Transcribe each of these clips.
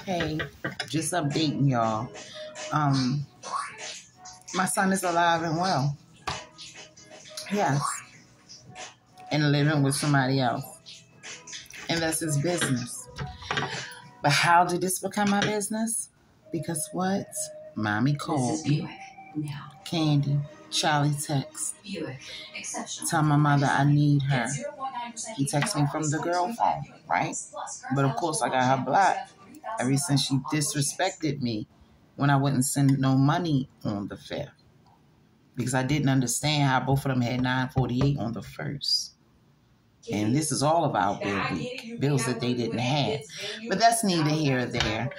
Hey, just updating y'all. Um, my son is alive and well. Yes. And living with somebody else. And that's his business. But how did this become my business? Because what? Mommy called me. Candy. Charlie text. Tell my mother I need her. He texted me from the girl phone, right? But of course I got her blocked ever since she disrespected me when I wouldn't send no money on the 5th. Because I didn't understand how both of them had 948 on the 1st. And this is all about bill week, bills that they didn't have. But that's neither here or there.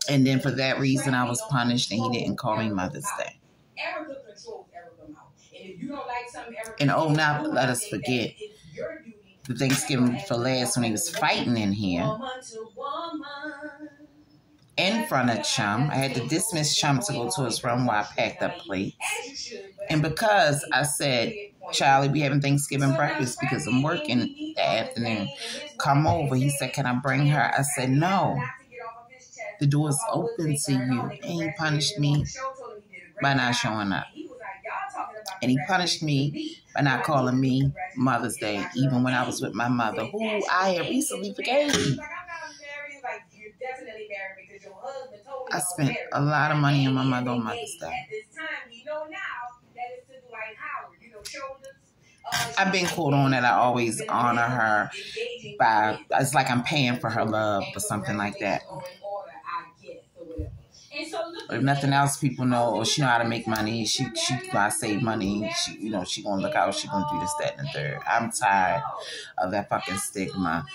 And then for that reason, I was punished and he didn't call me Mother's Day. And oh, now let us forget the Thanksgiving for last when he was fighting in here. In front of Chum. I had to dismiss Chum to go to his room while I packed up plates. And because I said, Charlie, we having Thanksgiving breakfast because I'm working that afternoon. Come over. He said, can I bring her? I said, no. The door's open to you. And he punished me by not showing up. And he punished me by not calling me Mother's Day, even when I was with my mother, who I had recently forgave. I spent a lot of money on my mother on Mother's Day. I've been called on that I always honor her by, it's like I'm paying for her love or something like that. But if nothing else, people know, she know how to make money. She gonna save money. She gonna look out. She gonna do this, that, and the third. I'm tired of that fucking stigma.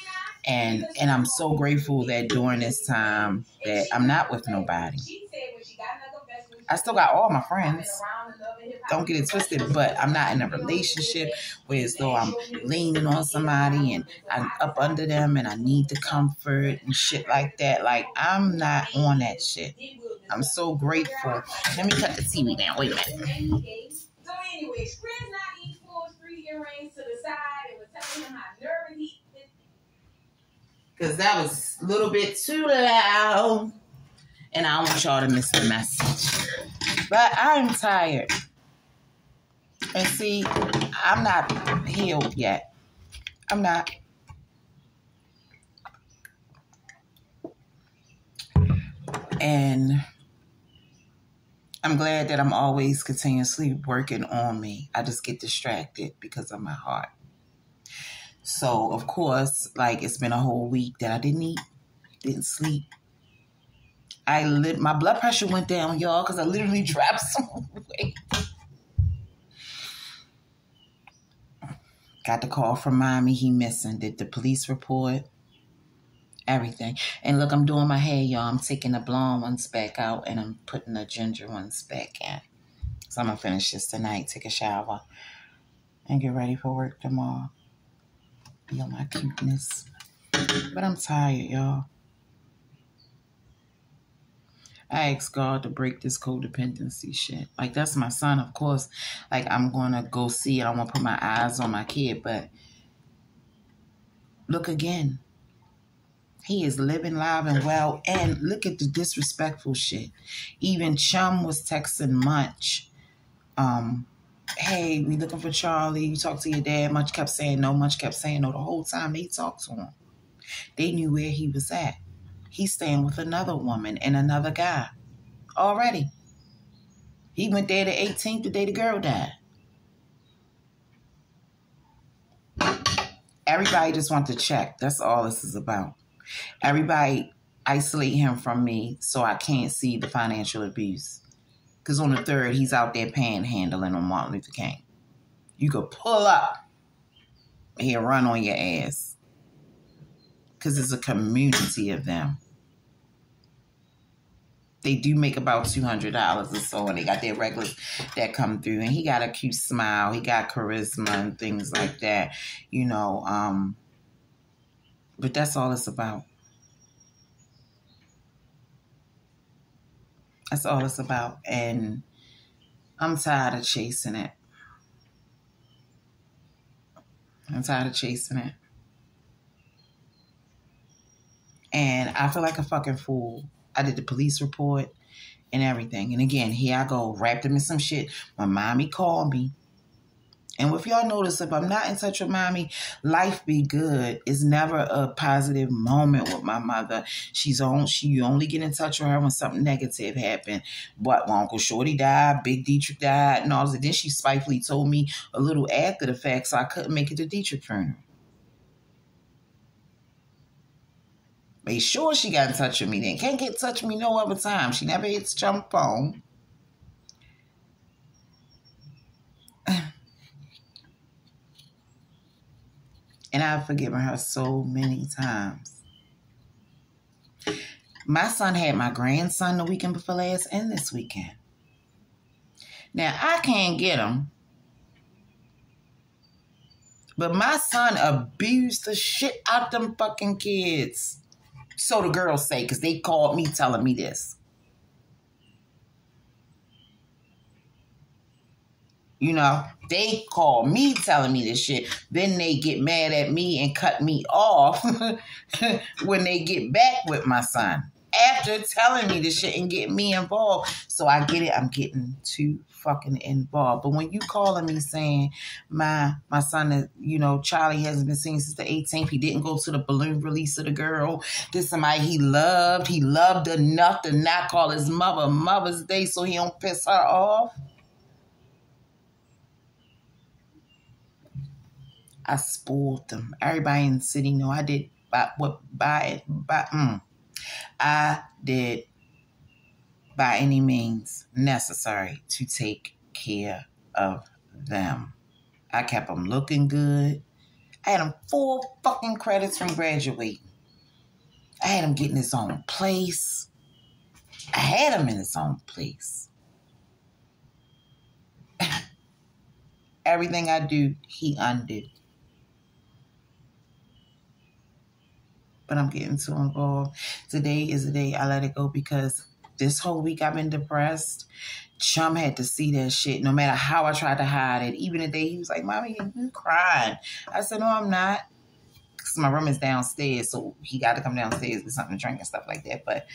And I'm so grateful that during this time that I'm not with nobody. I still got all my friends. Don't get it twisted, but I'm not in a relationship where as though I'm leaning on somebody and I'm up under them and I need the comfort and shit like that. Like, I'm not on that shit. I'm so grateful. Let me cut the TV down. Wait a minute. So anyway, Shred's not eating full street earrings to the side and was telling him how nervous he is. Because that was a little bit too loud. And I don't want y'all to miss the message. But I'm tired. And see, I'm not healed yet. I'm not. And I'm glad that I'm always continuously working on me. I just get distracted because of my heart. So, of course, like, it's been a whole week that I didn't eat, didn't sleep. My blood pressure went down, y'all, because I literally dropped some weight. Got the call from mommy, he missing. Did the police report? Everything. And look, I'm doing my hair, y'all. I'm taking the blonde ones back out and I'm putting the ginger ones back in. So I'm going to finish this tonight, take a shower, and get ready for work tomorrow. Be on my cuteness. But I'm tired, y'all. I asked God to break this codependency shit. Like, that's my son, of course. Like, I'm going to go see it. I want to put my eyes on my kid. But look again. He is living live and well. And look at the disrespectful shit. Even Chum was texting Munch. Hey, we looking for Charlie. You talk to your dad. Munch kept saying no. Munch kept saying no. The whole time they talked to him. They knew where he was at. He's staying with another woman and another guy. Already. He went there the 18th, the day the girl died. Everybody just wants to check. That's all this is about. Everybody isolate him from me so I can't see the financial abuse. Because on the 3rd, he's out there panhandling on Martin Luther King. You could pull up. He'll run on your ass. Because it's a community of them. They do make about $200 or so, and they got their regulars that come through. And he got a cute smile. He got charisma and things like that, But that's all it's about. That's all it's about. And I'm tired of chasing it. I'm tired of chasing it. And I feel like a fucking fool. I did the police report and everything. And again, here I go, wrapped him in some shit. My mommy called me. And if y'all notice, if I'm not in touch with mommy, life be good. It's never a positive moment with my mother. She only get in touch with her when something negative happened. But when Uncle Shorty died, Big Dietrich died, and all this. Then she spitefully told me a little after the fact, so I couldn't make it to Dietrich funeral. Made sure she got in touch with me then. Can't get in touch with me no other time. She never hits jump phone. And I've forgiven her so many times. My son had my grandson the weekend before last and this weekend. Now, I can't get him. But my son abused the shit out them fucking kids. So the girls say, because they called me telling me this. You know, they call me telling me this shit. Then they get mad at me and cut me off when they get back with my son. After telling me this shit and getting me involved. So I get it. I'm getting too fucking involved. But when you calling me saying my son is, you know, Charlie hasn't been seen since the 18th. He didn't go to the balloon release of the girl. This somebody he loved. He loved enough to not call his mother Mother's Day so he don't piss her off. I spoiled them. Everybody in the city know I did I did by any means necessary to take care of them. I kept them looking good. I had him 4 fucking credits from graduating. I had him getting his own place. I had him in his own place. Everything I do, he undid. But I'm getting too involved. Today is the day I let it go because this whole week I've been depressed. Chum had to see that shit no matter how I tried to hide it. Even the day he was like, Mommy, you crying. I said, no, I'm not. Because my room is downstairs, so he got to come downstairs with something to drink and stuff like that. But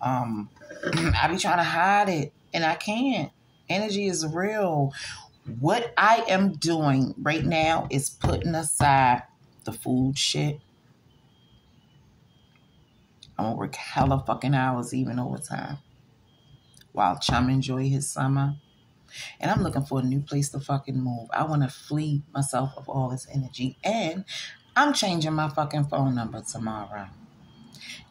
I be trying to hide it, and I can't. Energy is real. What I am doing right now is putting aside the food shit. I'm going to work hella fucking hours, even overtime, while Chum enjoy his summer. And I'm looking for a new place to fucking move. I want to flee myself of all this energy. And I'm changing my fucking phone number tomorrow.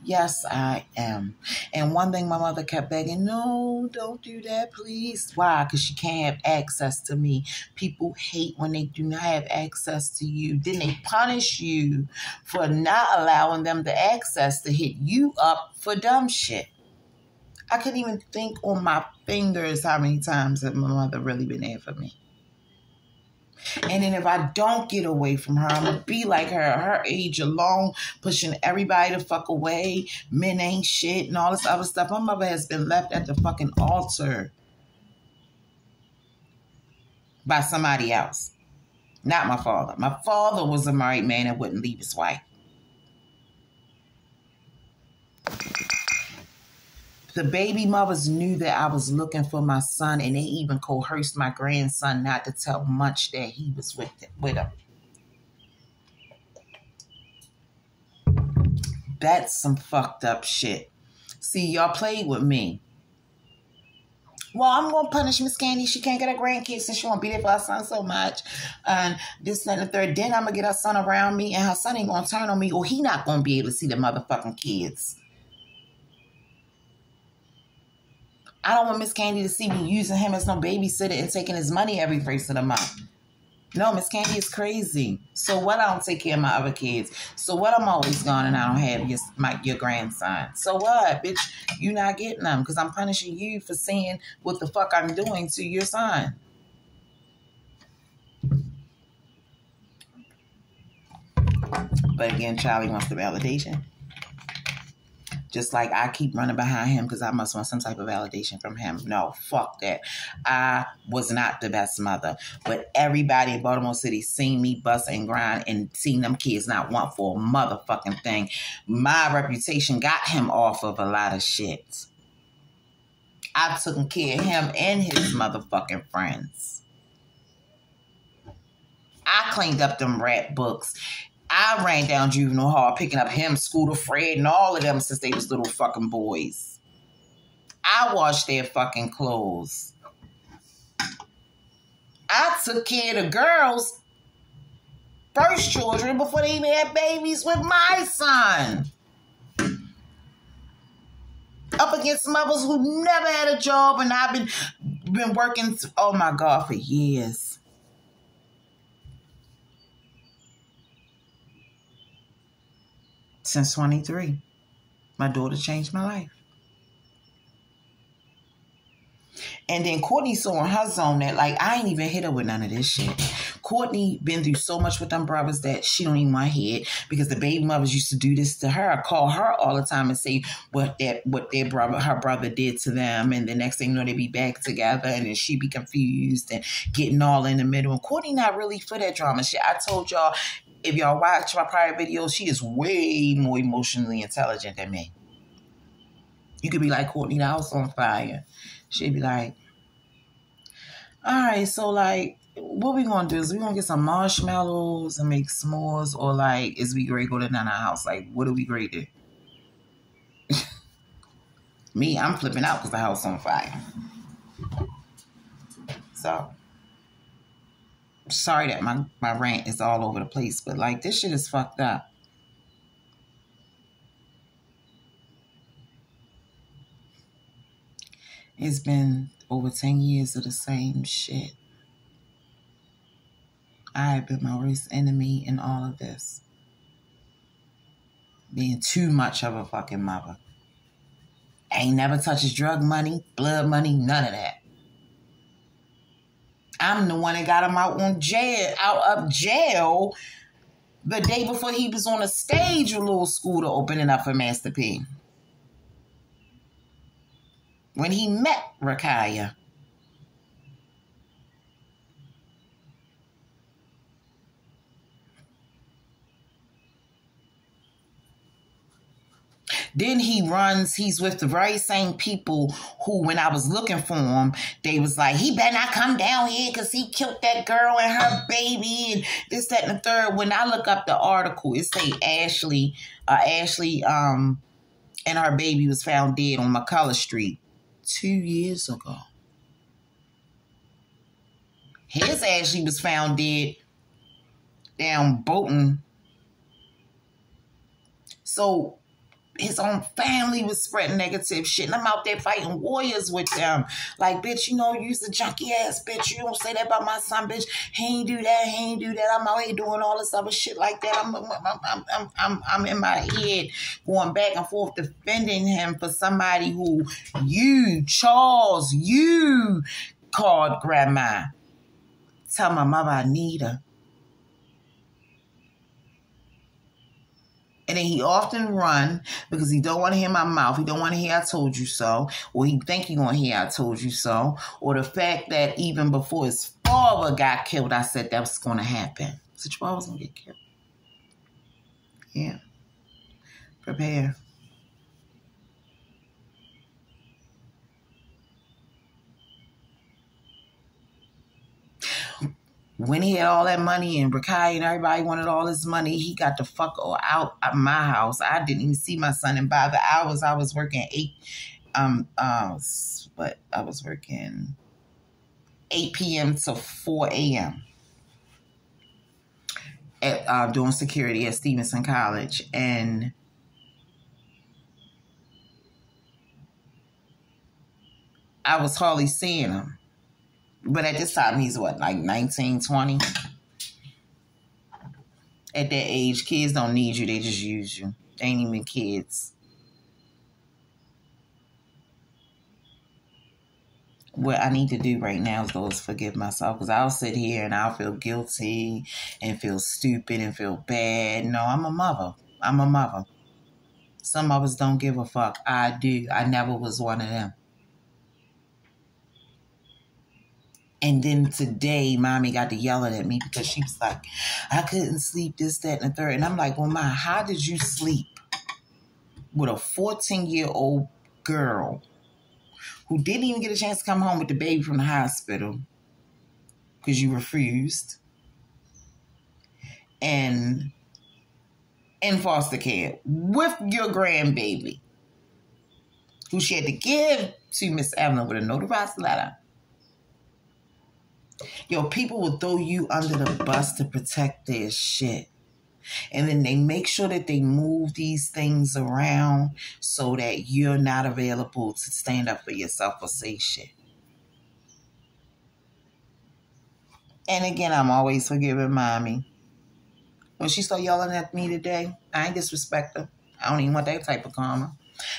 Yes, I am. And one thing my mother kept begging, no, don't do that, please. Why? Because she can't have access to me. People hate when they do not have access to you. Then they punish you for not allowing them the access to hit you up for dumb shit. I couldn't even think on my fingers how many times that my mother really been there for me. And then if I don't get away from her, I'm going to be like her age alone, pushing everybody the fuck away. Men ain't shit and all this other stuff. My mother has been left at the fucking altar by somebody else. Not my father. My father was a married man that wouldn't leave his wife. The baby mothers knew that I was looking for my son, and they even coerced my grandson not to tell Munch that he was with him. That's some fucked up shit. See, y'all played with me. Well, I'm going to punish Miss Candy. She can't get her grandkids since she won't be there for her son so much. And this and the third. Then I'm going to get her son around me, and her son ain't going to turn on me, or he not going to be able to see the motherfucking kids. I don't want Miss Candy to see me using him as no babysitter and taking his money every first of the month. No, Miss Candy is crazy. So what? I don't take care of my other kids. So what? I'm always gone and I don't have your grandson. So what, bitch? You not getting them because I'm punishing you for seeing what the fuck I'm doing to your son. But again, Charlie wants the validation. Just like I keep running behind him because I must want some type of validation from him. No, fuck that. I was not the best mother. But everybody in Baltimore City seen me bust and grind and seen them kids not want for a motherfucking thing. My reputation got him off of a lot of shit. I took care of him and his motherfucking friends. I cleaned up them rap books. I ran down juvenile hall picking up him, Scooter, Fred, and all of them since they was little fucking boys. I washed their fucking clothes. I took care of the girls' first children before they even had babies with my son. Up against mothers who never had a job, and I've been working, oh my God, for years. Since 23. My daughter changed my life. And then Courtney saw in her zone that, like, I ain't even hit her with none of this shit. Courtney been through so much with them brothers that she don't even want to hear it because the baby mothers used to do this to her, call her all the her brother did to them, and the next thing you know, they be back together, and then she be confused and getting all in the middle. And Courtney not really for that drama shit. I told y'all, if y'all watch my prior videos, she is way more emotionally intelligent than me. You could be like, Courtney, the house on fire. She'd be like, all right, so like, what we gonna do is we gonna get some marshmallows and make s'mores, or like, is we great go to Nana's house? Like, what are we great to? Me, I'm flipping out because the house on fire. So, sorry that my rant is all over the place, but like, this shit is fucked up. It's been over 10 years of the same shit. I have been my worst enemy in all of this. Being too much of a fucking mother. Ain't never touched drug money, blood money, none of that. I'm the one that got him out of jail the day before he was on a stage with Lil Scooter opening up for Master P. When he met Rakaya. Then he's with the very same people who, when I was looking for him, they was like, he better not come down here because he killed that girl and her baby and this, that, and the third. When I look up the article, it say Ashley and her baby was found dead on McCullough Street 2 years ago. His Ashley was found dead down Bolton. So his own family was spreading negative shit, and I'm out there fighting warriors with them. Like, bitch, you know, you's a junkie ass bitch. You don't say that about my son, bitch. He ain't do that. I'm out here doing all this other shit like that. I'm in my head going back and forth defending him for somebody who Charles, called grandma. Tell my mother I need her. And then he often run because he don't want to hear my mouth. He don't want to hear I told you so. Or he think he going to hear I told you so. Or the fact that even before his father got killed, I said that was going to happen. So your father was going to get killed. Yeah. Prepare. When he had all that money and Rakaya and everybody wanted all this money, he got the fuck out of my house. I didn't even see my son. And by the hours I was working 8 p.m. to 4 a.m. at doing security at Stevenson College. And I was hardly seeing him. But at this time, he's what, like 19, 20? At that age, kids don't need you. They just use you. They ain't even kids. What I need to do right now is forgive myself, because I'll sit here and I'll feel guilty and feel stupid and feel bad. No, I'm a mother. Some of us don't give a fuck. I do. I never was one of them. And then today, mommy got to yelling at me because she was like, I couldn't sleep, this, that, and the third. And I'm like, well, Ma, how did you sleep with a 14-year-old girl who didn't even get a chance to come home with the baby from the hospital because you refused, and in foster care with your grandbaby, who she had to give to Miss Evelyn with a notarized letter? Yo, people will throw you under the bus to protect their shit. And then they make sure that they move these things around so that you're not available to stand up for yourself or say shit. And again, I'm always forgiving mommy. When she started yelling at me today, I ain't disrespect her. I don't even want that type of karma.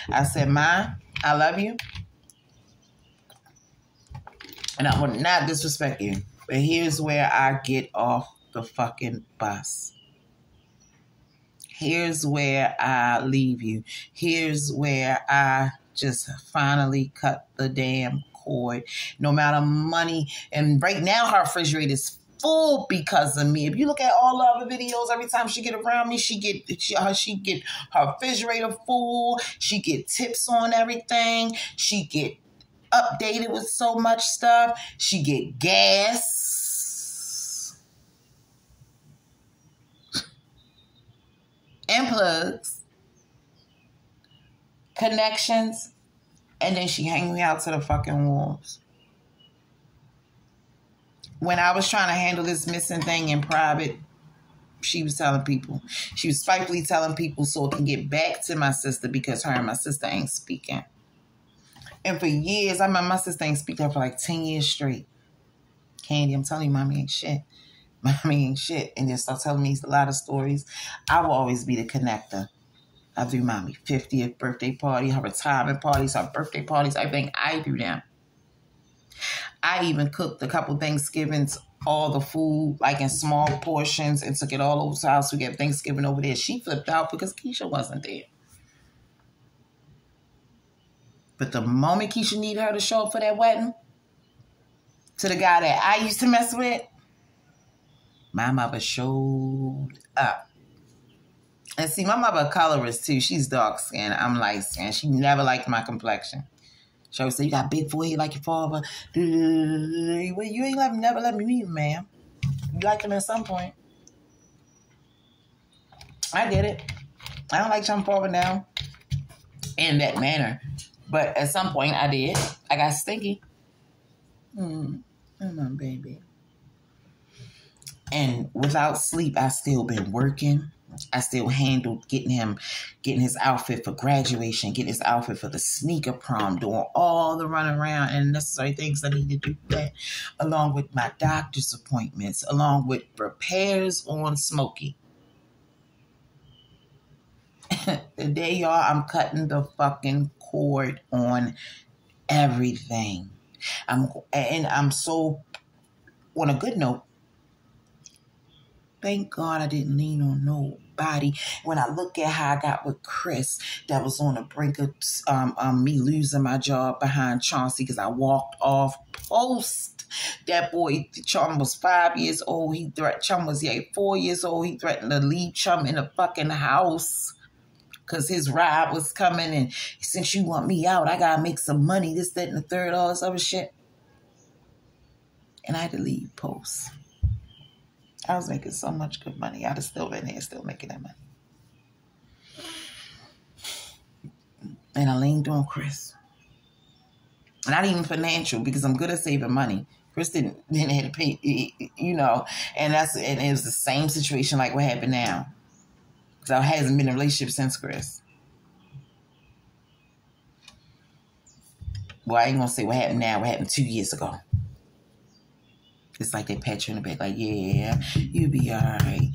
I said, Ma, I love you. And I would not disrespect you. But here's where I get off the fucking bus. Here's where I leave you. Here's where I just finally cut the damn cord. No matter money. And right now her refrigerator is full because of me. If you look at all the other videos, every time she get around me, she get her refrigerator full. She get tips on everything. She get updated with so much stuff. She get gas and plugs, connections, and then she hang me out to the fucking walls. When I was trying to handle this missing thing in private, she was telling people. She was spitefully telling people so it can get back to my sister because her and my sister ain't speaking. And for years, I remember my sister ain't speaking for like 10 years straight. Candy, I'm telling you, mommy ain't shit. Mommy ain't shit. And then start telling me a lot of stories. I will always be the connector. I do mommy 50th birthday party, her retirement parties, her birthday parties. I think I do them. I even cooked a couple Thanksgivings, all the food, like in small portions, and took it all over to the house. We get Thanksgiving over there. She flipped out because Keisha wasn't there. But the moment Keisha needed her to show up for that wedding, to the guy that I used to mess with, my mother showed up. And see, my mother a colorist too. She's dark skinned. I'm light skinned. She never liked my complexion. She always say, you got big forehead like your father. Well, you ain't never let me meet him, ma'am. You liked him at some point. I get it. I don't like jumping forward now in that manner. But at some point I did. I got stinky. Come on, baby. And without sleep, I still been working. I still handled getting his outfit for graduation, getting his outfit for the sneaker prom, doing all the run around and necessary things I need to do that, along with my doctor's appointments, along with repairs on Smokey. Today, y'all, I'm cutting the fucking cord on everything. I'm so, on a good note, thank God I didn't lean on nobody. When I look at how I got with Chris, that was on the brink of me losing my job behind Chauncey because I walked off post. That boy, Chum was 5 years old. Chum was 4 years old. He threatened to leave Chum in the fucking house because his ride was coming. And since you want me out, I got to make some money, this, that, and the third, all this other shit. And I had to leave post. I was making so much good money. I'd have still been there, still making that money. And I leaned on Chris. Not even financial, because I'm good at saving money. Chris didn't have to pay, you know. And it was the same situation like what happened now. Because I hasn't been in a relationship since Chris. Well, I ain't going to say what happened now. What happened 2 years ago. It's like they pat you in the back, like, yeah, you'll be all right.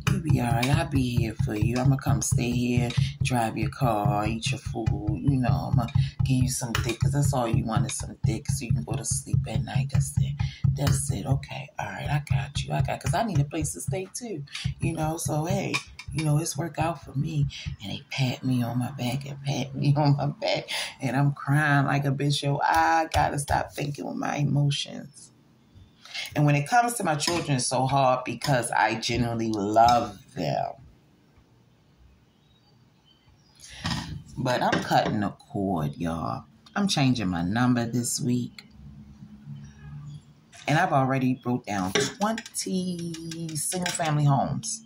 You'll be all right. I'll be here for you. I'm going to come stay here, drive your car, eat your food. You know, I'm going to give you some dick because that's all you want is some dick so you can go to sleep at night. That's it. That's it. Okay. All right. I got you. Because I need a place to stay too. You know, so, hey, you know, it's work out for me. And they pat me on my back and pat me on my back. And I'm crying like a bitch. Yo, I gotta stop thinking with my emotions. And when it comes to my children, it's so hard because I genuinely love them. But I'm cutting the cord, y'all. I'm changing my number this week. And I've already wrote down 20 single-family homes.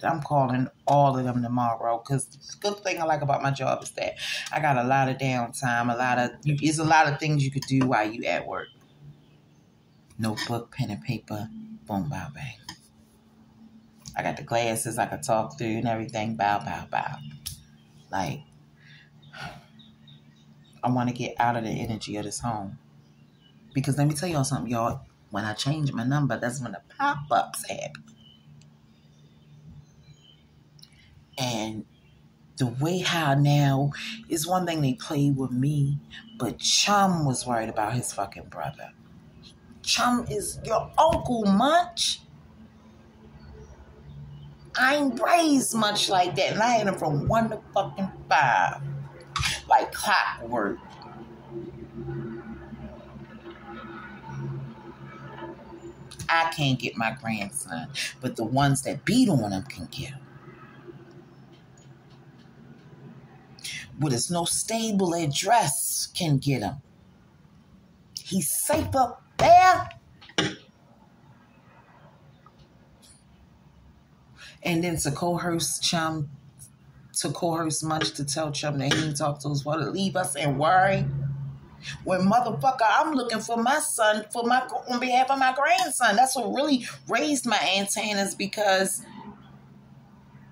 I'm calling all of them tomorrow, because the good thing I like about my job is that I got a lot of downtime, there's a lot of things you could do while you at work. Notebook, pen and paper, boom, bow, bang. I got the glasses I could talk through and everything, bow, bow, bow. Like, I want to get out of the energy of this home. Because let me tell y'all something, y'all. When I change my number, that's when the pop-ups happen. And the way how now is one thing they play with me, but Chum was worried about his fucking brother. Chum is your Uncle Munch. I ain't raised much like that, and I had him from 1 to fucking 5, like clockwork. I can't get my grandson, but the ones that beat on him can get him. With his no stable address can get him. He's safe up there. And then to coerce Munch to tell Chum that he didn't talk to his brother, leave us and worry. When motherfucker, I'm looking for my son on behalf of my grandson. That's what really raised my antennas, because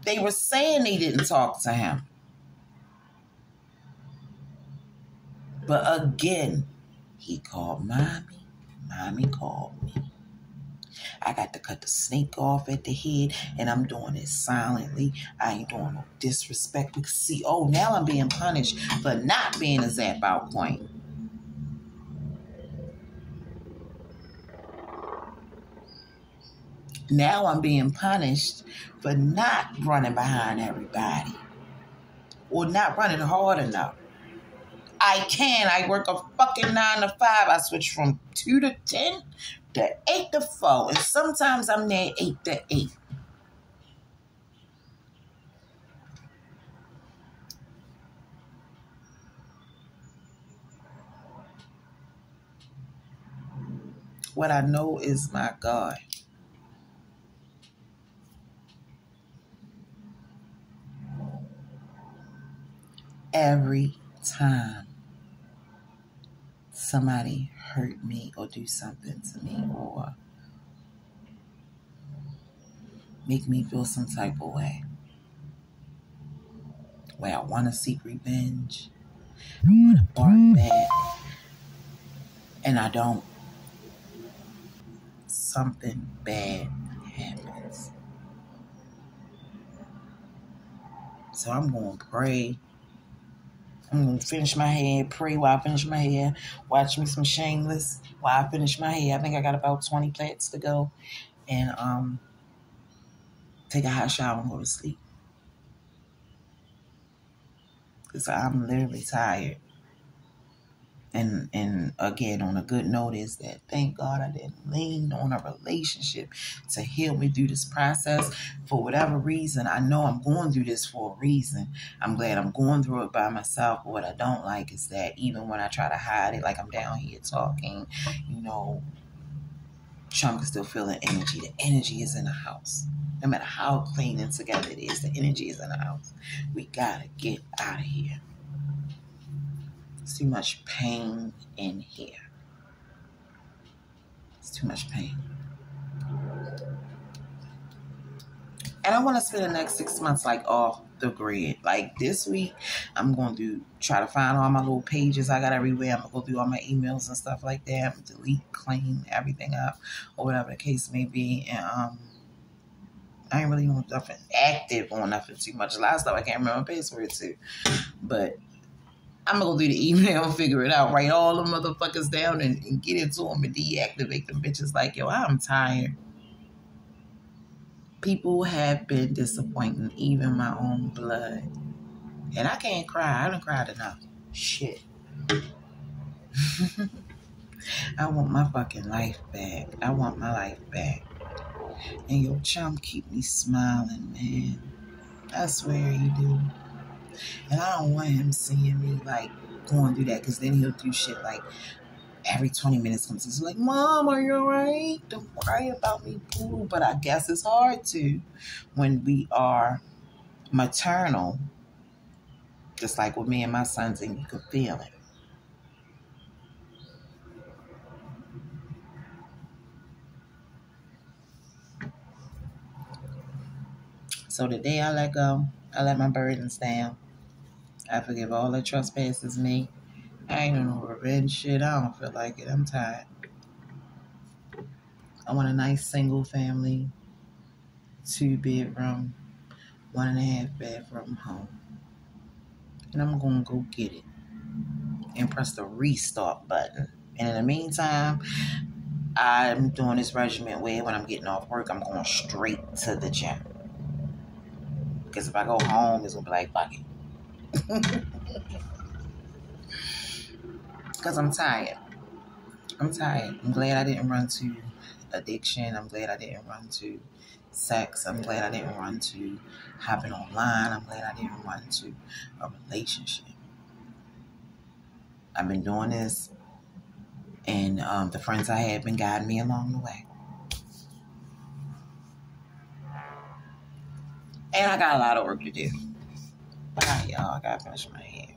they were saying they didn't talk to him. But again, he called mommy. Mommy called me. I got to cut the snake off at the head, and I'm doing it silently. I ain't doing no disrespect. Because see, now I'm being punished for not being a zap out queen. Now I'm being punished for not running behind everybody or not running hard enough. I work a fucking 9 to 5. I switch from 2 to 10 to 8 to 4. And sometimes I'm there 8 to 8. What I know is my God. Every time somebody hurt me or do something to me or make me feel some type of way, where I want to seek revenge, I want to bark back, and I don't, something bad happens. So I'm going to pray. I'm going to finish my hair, pray while I finish my hair, watch me some Shameless while I finish my hair. I think I got about 20 plaits to go. And take a hot shower and go to sleep. Because I'm literally tired. And again, on a good note is that thank God I didn't lean on a relationship to heal me through this process. For whatever reason, I know I'm going through this for a reason. I'm glad I'm going through it by myself. But what I don't like is that even when I try to hide it, like I'm down here talking, Chum can still feel the energy. The energy is in the house. No matter how clean and together it is, the energy is in the house. We gotta get out of here. It's too much pain in here. It's too much pain. And I want to spend the next 6 months like off the grid. Like this week, I'm going to try to find all my little pages I got everywhere. I'm going to go through all my emails and stuff like that. I'm going to delete, clean everything up, or whatever the case may be. And I ain't really on nothing active on nothing too much. A lot of stuff I can't remember my password to. But I'm going to go through the email and figure it out. Write all the motherfuckers down and get into them and deactivate them bitches. Like, yo, I'm tired. People have been disappointing, even my own blood. And I can't cry. I don't cry enough. Shit. I want my fucking life back. I want my life back. And your chum keep me smiling, man. I swear he do. And I don't want him seeing me like going through that, because then he'll do shit like every 20 minutes comes. He's like, Mom, are you alright? Don't worry about me, boo. But I guess it's hard to when we are maternal, just like with me and my sons, and you can feel it. So the day I let go, I let my burdens down. I forgive all the trespasses made. I ain't no revenge shit. I don't feel like it. I'm tired. I want a nice single family, 2-bedroom, 1.5 bathroom home. And I'm going to go get it and press the restart button. And in the meantime, I'm doing this regimen where when I'm getting off work, I'm going straight to the gym. Because if I go home, it's going to be like, fuck it. Because I'm tired. I'm tired. I'm glad I didn't run to addiction. I'm glad I didn't run to sex. I'm glad I didn't run to hopping online. I'm glad I didn't run to a relationship. I've been doing this, and the friends I have been guiding me along the way. And I got a lot of work to do. Bye, y'all. I gotta finish my hair.